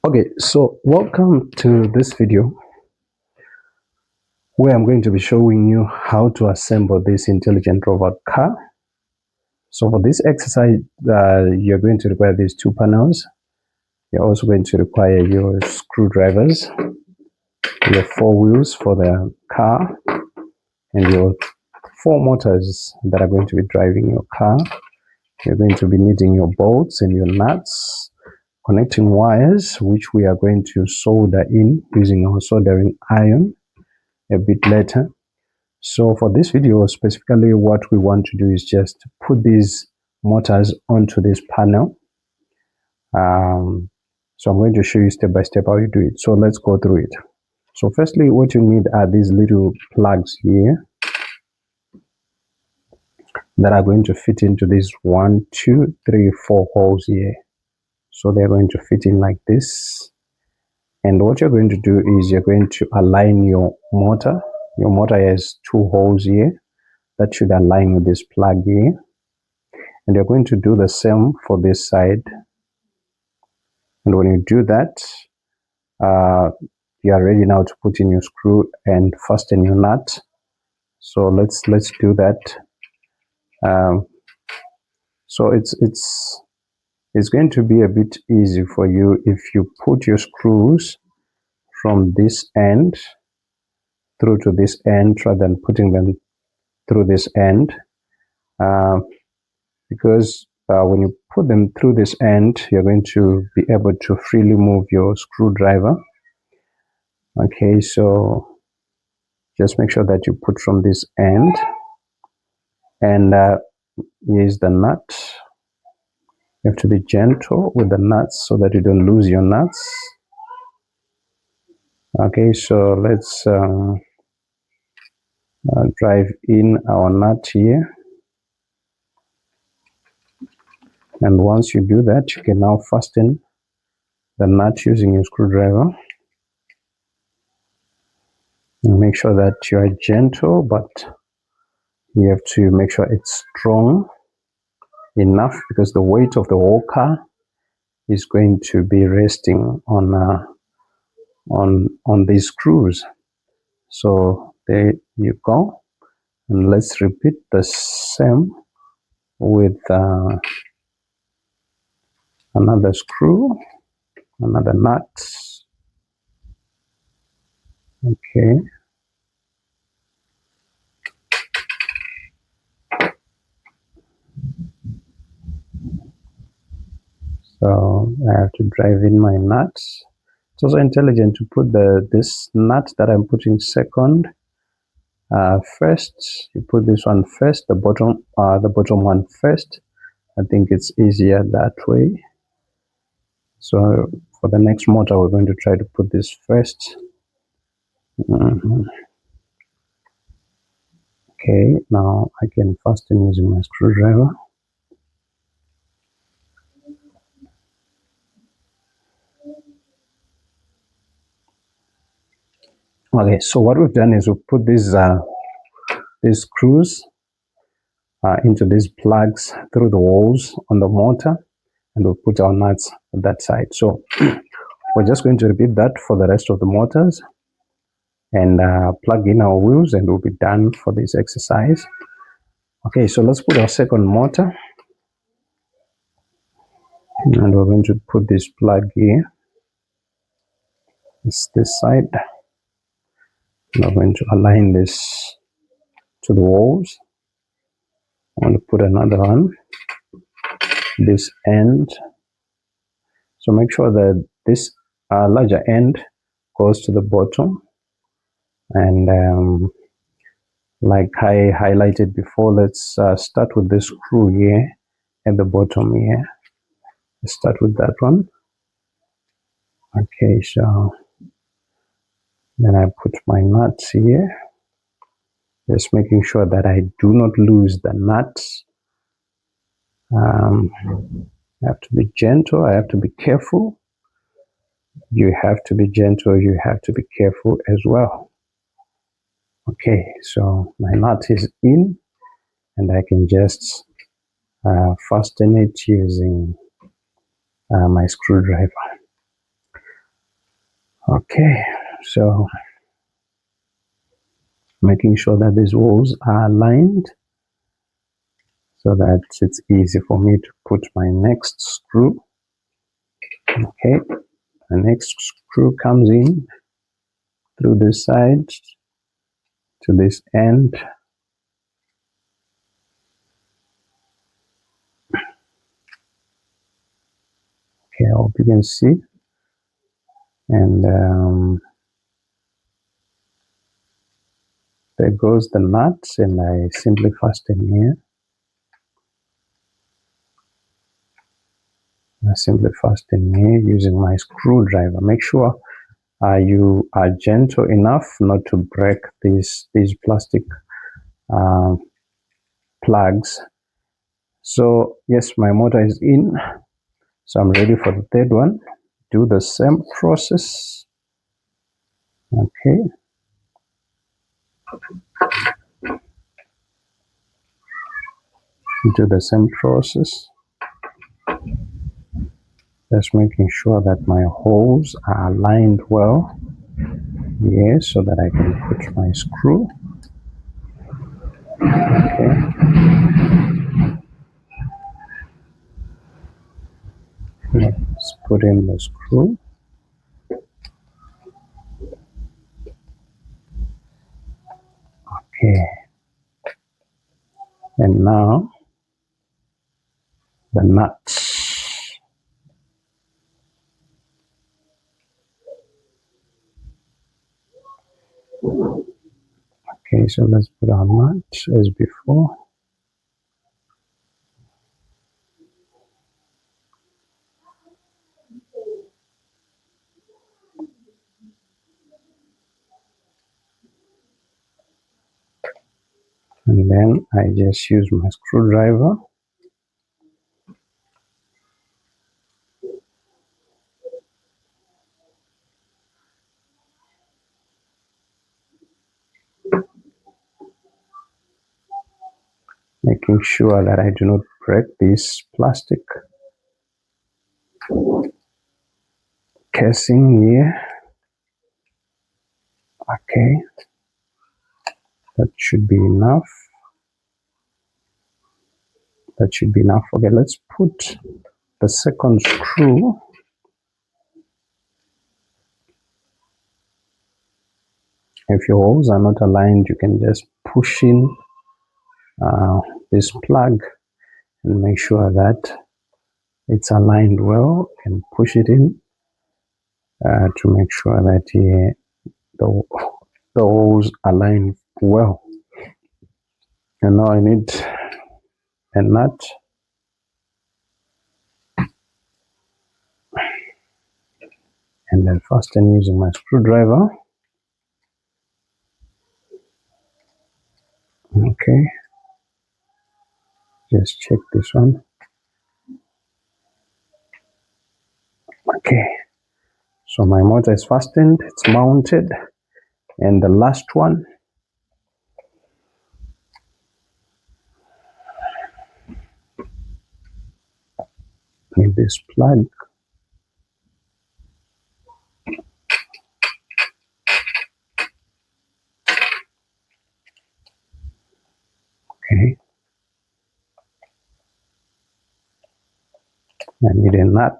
Okay, so welcome to this video where I'm going to be showing you how to assemble this intelligent robot car. So for this exercise, you're going to require these two panels. You're also going to require your screwdrivers, your four wheels for the car, and your four motors that are going to be driving your car. You're going to be needing your bolts and your nuts, connecting wires, which we are going to solder in using our soldering iron a bit later. So for this video specifically, what we want to do is just put these motors onto this panel. So I'm going to show you step by step how you do it. So let's go through it. So firstly, what you need are these little plugs here that are going to fit into these 1, 2, 3, 4 holes here. So they're going to fit in like this. And what you're going to do is you're going to align your motor. Your motor has two holes here that should align with this plug here. And you're going to do the same for this side. And when you do that, you are ready now to put in your screw and fasten your nut. So let's do that. So it's going to be a bit easy for you if you put your screws from this end through to this end rather than putting them through this end, because when you put them through this end, you're going to be able to freely move your screwdriver. Okay, so just make sure that you put from this end, and here's the nut. You have to be gentle with the nuts so that you don't lose your nuts. Okay, so let's drive in our nut here. And once you do that, you can now fasten the nut using your screwdriver. And make sure that you are gentle, but you have to make sure it's strong enough because the weight of the whole car is going to be resting on these screws. So there you go. And let's repeat the same with another screw, another nut. Okay. So I have to drive in my nuts. It's also intelligent to put this nut that I'm putting second first. You put this one first, the bottom one first. I think it's easier that way. So for the next motor, we're going to try to put this first. Okay, now I can fasten using my screwdriver. Okay, so what we've done is we've put these screws into these plugs through the holes on the motor, and we'll put our nuts on that side. So we're just going to repeat that for the rest of the motors and plug in our wheels, and we'll be done for this exercise. Okay, so let's put our second motor, and we're going to put this plug here. It's this side. We're going to align this to the walls. I want to put another one, this end. So make sure that this larger end goes to the bottom. And like I highlighted before, let's start with this screw here at the bottom here. Let's start with that one. Okay, so then I put my nuts here, just making sure that I do not lose the nuts. I have to be gentle, I have to be careful. You have to be gentle, you have to be careful as well. Okay, so my nut is in, and I can just fasten it using my screwdriver. Okay, so making sure that these walls are aligned so that it's easy for me to put my next screw. Okay, the next screw comes in through this side to this end. Okay, I hope you can see. And there goes the nuts, and I simply fasten here. I simply fasten here using my screwdriver. Make sure you are gentle enough not to break these plastic uh, plugs. So yes, my motor is in, so I'm ready for the third one. Do the same process. Okay, do the same process, just making sure that my holes are aligned well. Yes, so that I can put my screw. Okay, let's put in the screw. Okay, and now the nuts. Okay, so let's put our nuts as before. And then I just use my screwdriver. Making sure that I do not break this plastic casing here. Okay, that should be enough. That should be enough. Okay, let's put the second screw. If your holes are not aligned, you can just push in this plug and make sure that it's aligned well, and push it in to make sure that the, the holes align well. And now I need a nut. And then fasten using my screwdriver. Okay, just check this one. Okay, so my motor is fastened, it's mounted, and the last one, need this plug. Okay, I need a nut.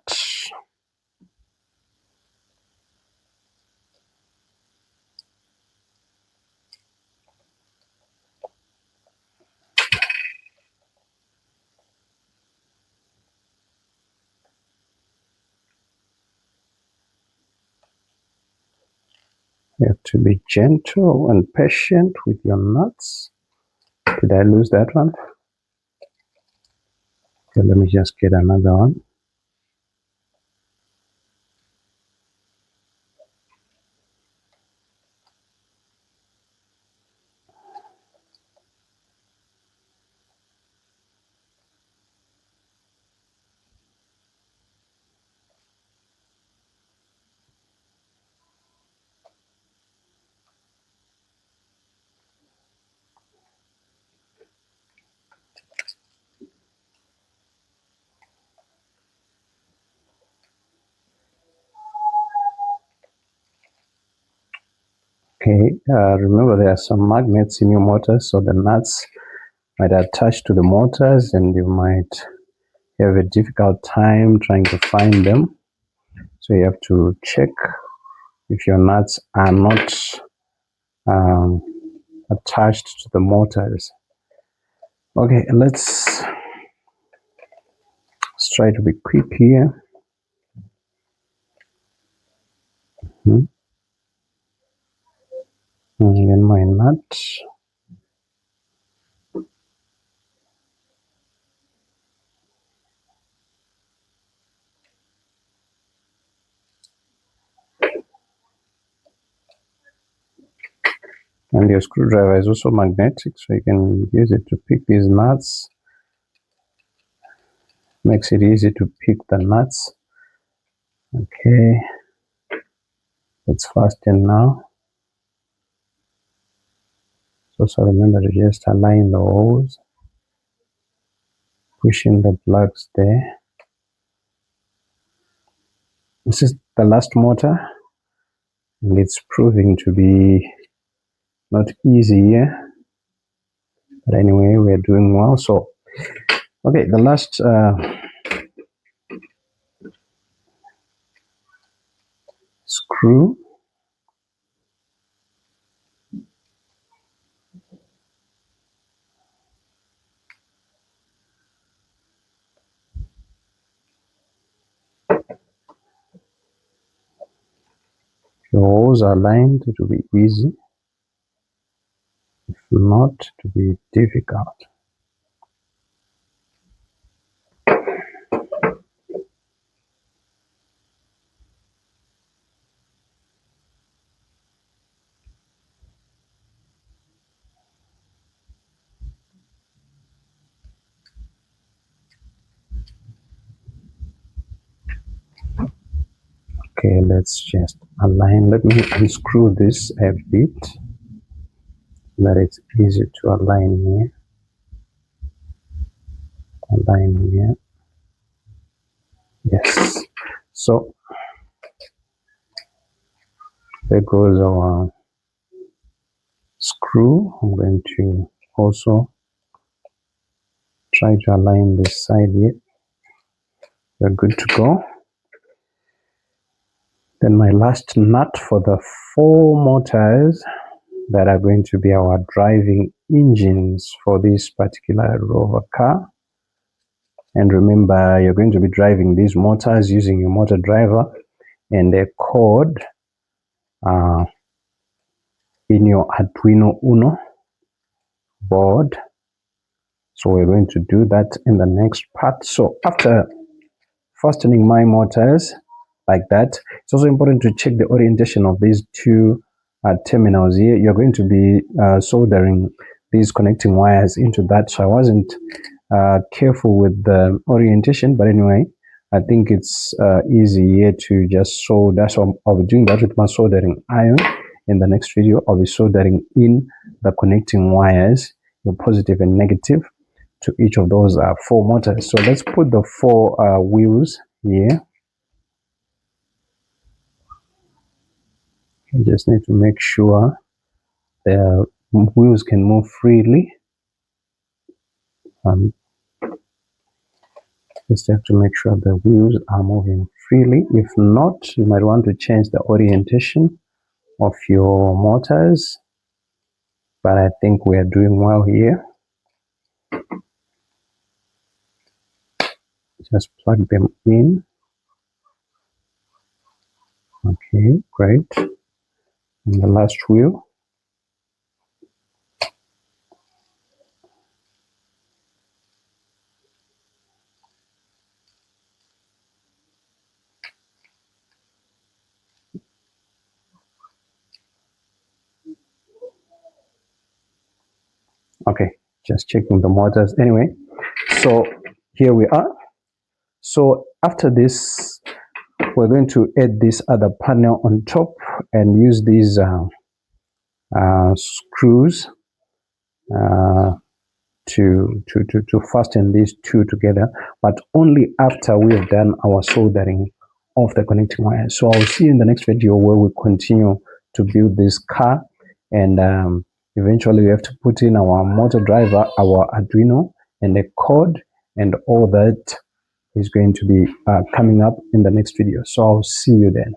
You have to be gentle and patient with your nuts. Did I lose that one? Okay, let me just get another one. Okay, remember there are some magnets in your motors, so the nuts might attach to the motors and you might have a difficult time trying to find them. So you have to check if your nuts are not attached to the motors. Okay, let's try to be quick here. And my nut. And your screwdriver is also magnetic, so you can use it to pick these nuts. Makes it easy to pick the nuts. Okay, let's fasten now. So remember to just align the holes, push in the plugs there. This is the last motor, and it's proving to be not easy here. But anyway, we're doing well. So, okay, the last screw. Your holes are aligned, it will be easy. If not, it will be difficult. Okay, let's just align. Let me unscrew this a bit so that it's easy to align here. Align here. Yes. So there goes our screw. I'm going to also try to align this side here. We're good to go. Then my last nut for the 4 motors that are going to be our driving engines for this particular rover car. And remember, you're going to be driving these motors using your motor driver and a code in your Arduino Uno board. So we're going to do that in the next part. So after fastening my motors like that, it's also important to check the orientation of these 2 terminals here. You're going to be soldering these connecting wires into that. So I wasn't careful with the orientation, but anyway, I think it's easy here to just solder. So I'll be doing that with my soldering iron. In the next video, I'll be soldering in the connecting wires, your positive and negative, to each of those 4 motors. So let's put the 4 wheels here. You just need to make sure the wheels can move freely. Just have to make sure the wheels are moving freely. If not, you might want to change the orientation of your motors. But I think we are doing well here. Just plug them in. Okay, great. And the last wheel. Okay, just checking the motors. Anyway, so here we are. So after this, we're going to add this other panel on top and use these screws to fasten these 2 together, but only after we've done our soldering of the connecting wires. So I'll see you in the next video where we continue to build this car and eventually we have to put in our motor driver, our Arduino, and the code, and all that is going to be coming up in the next video. So I'll see you then.